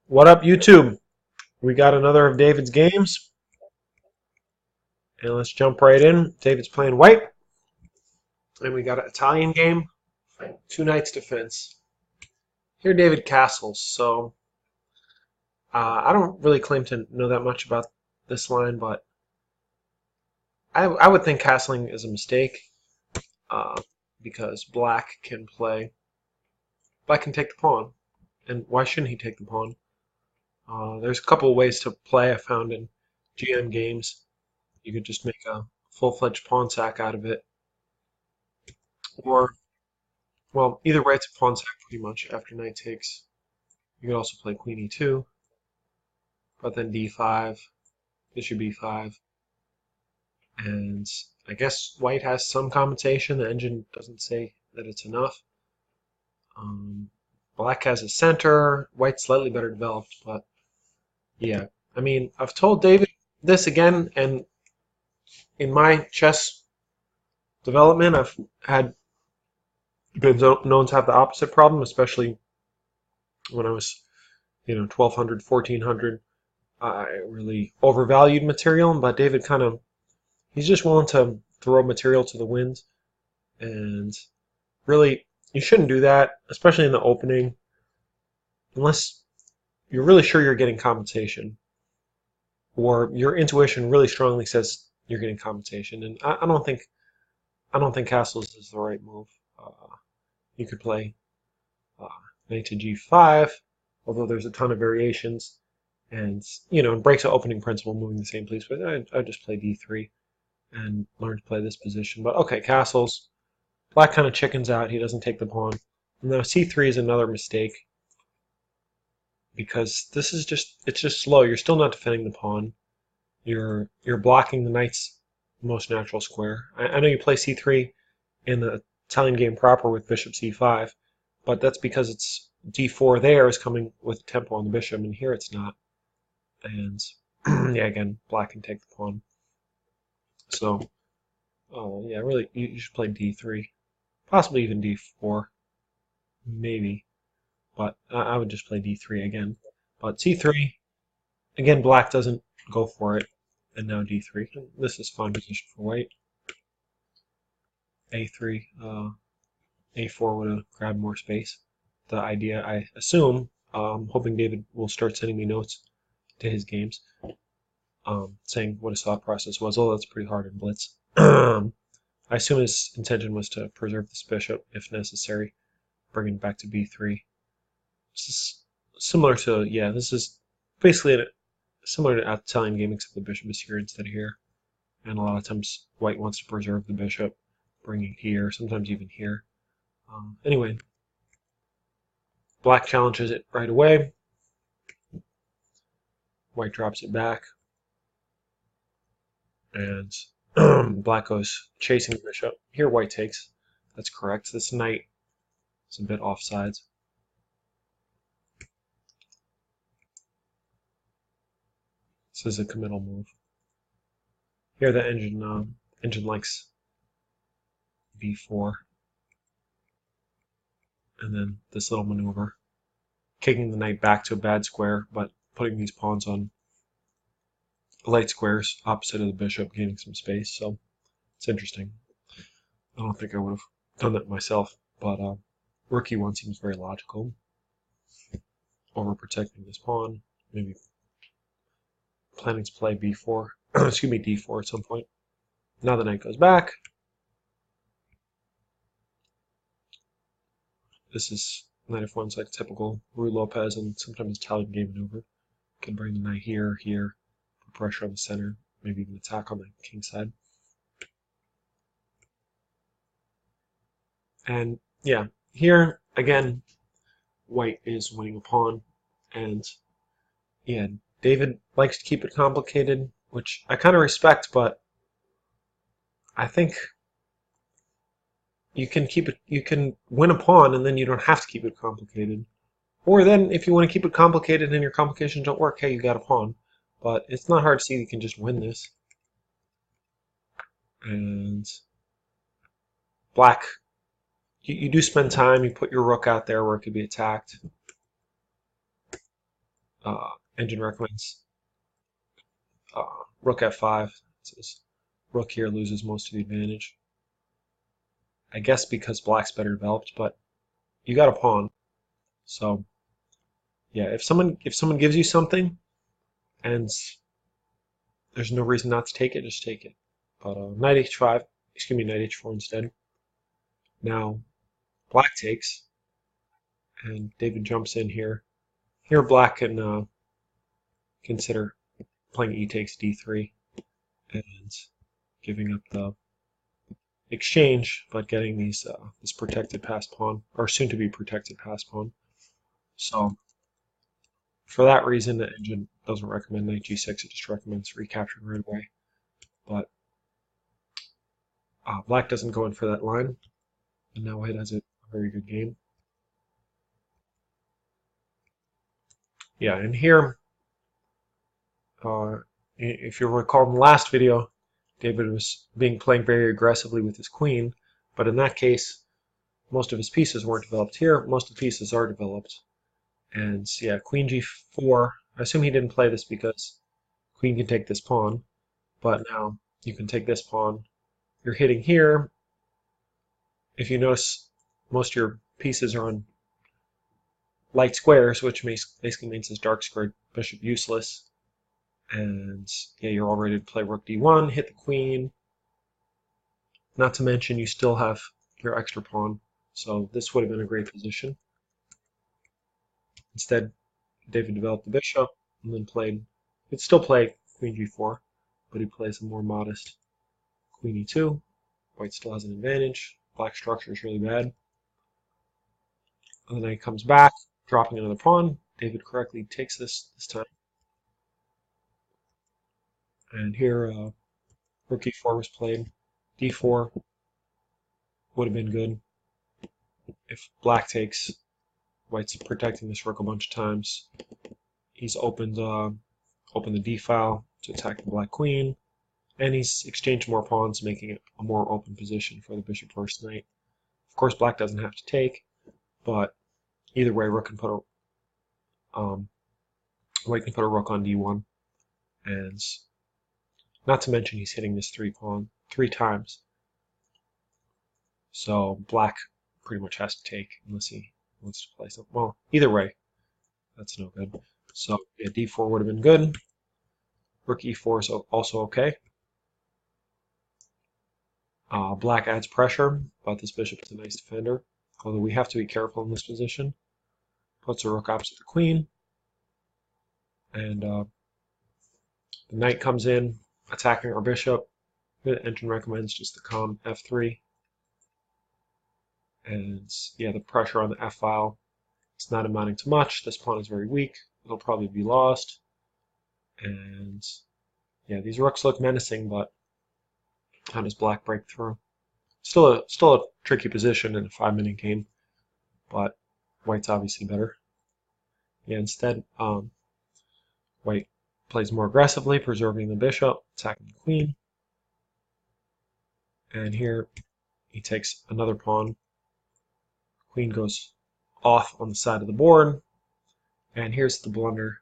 What up, YouTube? We got another of David's games, and let's jump right in. David's playing white, and we got an Italian game, two knights defense. Here, David castles. So I don't really claim to know that much about this line, but I would think castling is a mistake uh, because Black can take the pawn, and why shouldn't he take the pawn? There's a couple of ways to play I found in GM games. You could just make a full-fledged pawn sack out of it, or well, either way, it's a pawn sack pretty much after knight takes. You could also play queen e2, but then d5, bishop b5, and I guess white has some compensation. The engine doesn't say that it's enough. Um, Black has a center, white's slightly better developed, but yeah. I mean, I've told David this again, and in my chess development, I've had been known to have the opposite problem, especially when I was, 1200, 1400. I really overvalued material, but David he's just willing to throw material to the wind. And really, you shouldn't do that, especially in the opening, unless you're really sure you're getting compensation or your intuition really strongly says you're getting compensation. And I don't think castles is the right move. You could play uh, knight to g5, although there's a ton of variations. And, it breaks the opening principle moving the same place, but I just play d3 and learn to play this position. But okay, castles. Black kind of chickens out. He doesn't take the pawn. Now c3 is another mistake because it's just slow. You're still not defending the pawn. You're blocking the knight's most natural square. I know you play c3 in the Italian game proper with bishop c5, but that's because it's d4 there is coming with tempo on the bishop, and here it's not. And yeah, again, Black can take the pawn. So, yeah, really, you should play d3, possibly even d4, maybe. But I would just play d3 again. But c3, again, Black doesn't go for it, and now d3. This is fine position for white. a3, a4 would have grabbed more space. The idea, I assume, hoping David will start sending me notes to his games. Saying what his thought process was. Oh, that's pretty hard in Blitz. I assume his intention was to preserve this bishop if necessary, bringing it back to b3. This is similar to, yeah, this is basically similar to an Italian game, except the bishop is here instead of here. And a lot of times white wants to preserve the bishop, bringing it here, sometimes even here. Anyway, Black challenges it right away. White drops it back. And Black goes chasing the bishop. Here white takes. That's correct. This knight is a bit offsides. This is a committal move. Here the engine likes b4. And then this little maneuver. Kicking the knight back to a bad square, but putting these pawns on light squares opposite of the bishop, gaining some space. So it's interesting. I don't think I would have done that myself, but rook e1 seems very logical. Overprotecting this pawn, maybe planning to play b4, excuse me, d4 at some point. Now the knight goes back. This is knight f1's like typical Ruy Lopez and sometimes Italian game maneuver. Can bring the knight here, put pressure on the center, maybe even attack on the king side. And yeah, here again, white is winning a pawn, and yeah, David likes to keep it complicated, which I kind of respect, but I think you can win a pawn and then you don't have to keep it complicated. Or then if you want to keep it complicated and your complications don't work, hey, you got a pawn. But it's not hard to see you can just win this. And Black, you do spend time, you put your rook out there where it could be attacked. Engine recommends rook f5. It says rook here loses most of the advantage. I guess because black's better developed, but you got a pawn. So yeah, if someone gives you something and there's no reason not to take it, just take it. But knight h5, excuse me, knight h4 instead. Now black takes, and David jumps in here. Here black can consider playing e takes d3 and giving up the exchange, but getting these this protected passed pawn, or soon to be protected passed pawn. So for that reason, the engine doesn't recommend knight g6. It just recommends recapturing right away. But black doesn't go in for that line, and now white has a very good game. Yeah, and here, if you recall in the last video, David was playing very aggressively with his queen, but in that case, most of his pieces weren't developed. Here, most of the pieces are developed. And yeah, queen g4. I assume he didn't play this because queen can take this pawn, but now you can take this pawn. You're hitting here. If you notice, most of your pieces are on light squares, which basically means this dark squared bishop useless. And yeah, you're all ready to play rook d1, hit the queen. Not to mention you still have your extra pawn, so this would have been a great position. Instead, David developed the bishop and then he'd still play queen g4, but he plays a more modest queen e2. White still has an advantage. Black structure is really bad. And then he comes back, dropping another pawn. David correctly takes this time. And here, rook e4 was played. d4 would have been good. If black takes, white's protecting this rook a bunch of times. He's opened the d file to attack the black queen, and he's exchanged more pawns, making it a more open position for the bishop versus knight. Of course, black doesn't have to take, but either way, white can put a rook on d1, and not to mention he's hitting this pawn three times. So black pretty much has to take unless he wants to play something. Well, either way, that's no good. So yeah, d4 would have been good. Rook e4 is also okay. Black adds pressure, but this bishop is a nice defender. Although we have to be careful in this position. Puts a rook opposite the queen. And the knight comes in, attacking our bishop. The engine recommends just the calm f3. And yeah, the pressure on the f file is not amounting to much. This pawn is very weak. It'll probably be lost. And yeah, these rooks look menacing, but how does black break through? Still a tricky position in a 5-minute game, but white's obviously better. Yeah, instead, white plays more aggressively, preserving the bishop, attacking the queen. And here he takes another pawn. Queen goes off on the side of the board. And here's the blunder.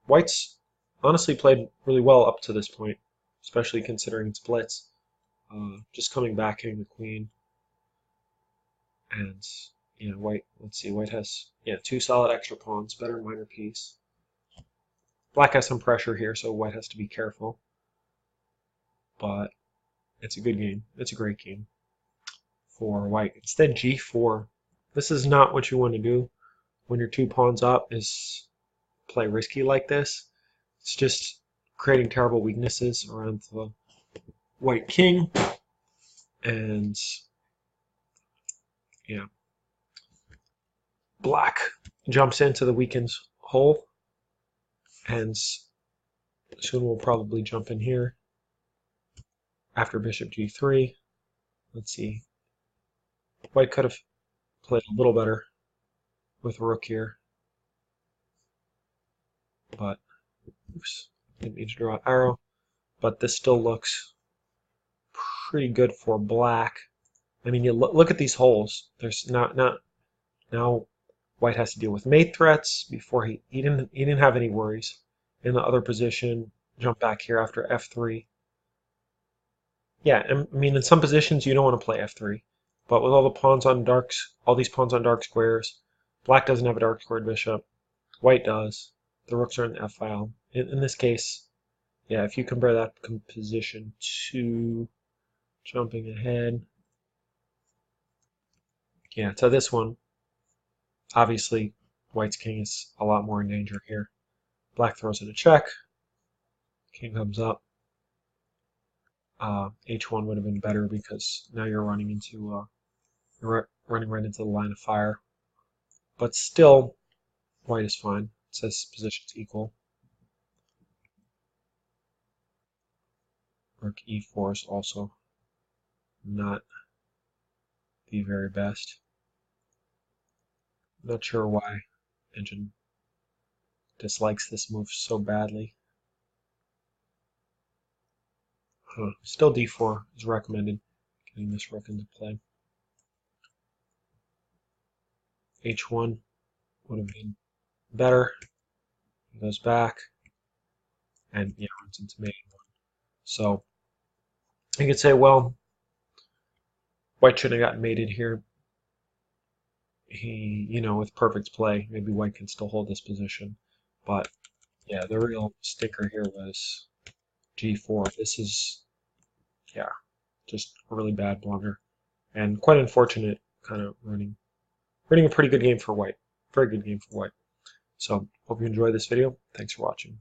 White's honestly played really well up to this point, especially considering its blitz. Just coming back, hitting the queen. And yeah, let's see, white has two solid extra pawns, better minor piece. Black has some pressure here, so white has to be careful. But it's a good game. It's a great game for white. Instead, g4. This is not what you want to do when your two pawns up, is play risky like this. It's just creating terrible weaknesses around the white king. And yeah, black jumps into the weakened hole, and soon we'll probably jump in here after bishop g3. Let's see. White could have played a little better with rook here, but oops, didn't mean to draw an arrow. But this still looks pretty good for black. I mean, you look at these holes. There's now White has to deal with mate threats. Before he didn't have any worries. In the other position, jump back here after f3. Yeah, I mean in some positions you don't want to play f3, but with all these pawns on dark squares, black doesn't have a dark squared bishop. White does. The rooks are in the f file. In this case, yeah, if you compare that position to jumping ahead, yeah, to this one, obviously White's king is a lot more in danger here. Black throws in a check. King comes up. H1 would have been better because now you're running into running right into the line of fire. But still, White is fine. It says position's equal. Rook e4 is also not the very best. Not sure why Engine dislikes this move so badly. Still d4 is recommended, getting this rook into play. H1 would have been better. He goes back, and yeah, runs into mate one. So you could say, well, White shouldn't have gotten mated here. With perfect play, maybe White can still hold this position. But yeah, the real stinker here was g4. This is, yeah, just a really bad blunder. And quite unfortunate, kind of running a pretty good game for White. Very good game for White. So, hope you enjoyed this video. Thanks for watching.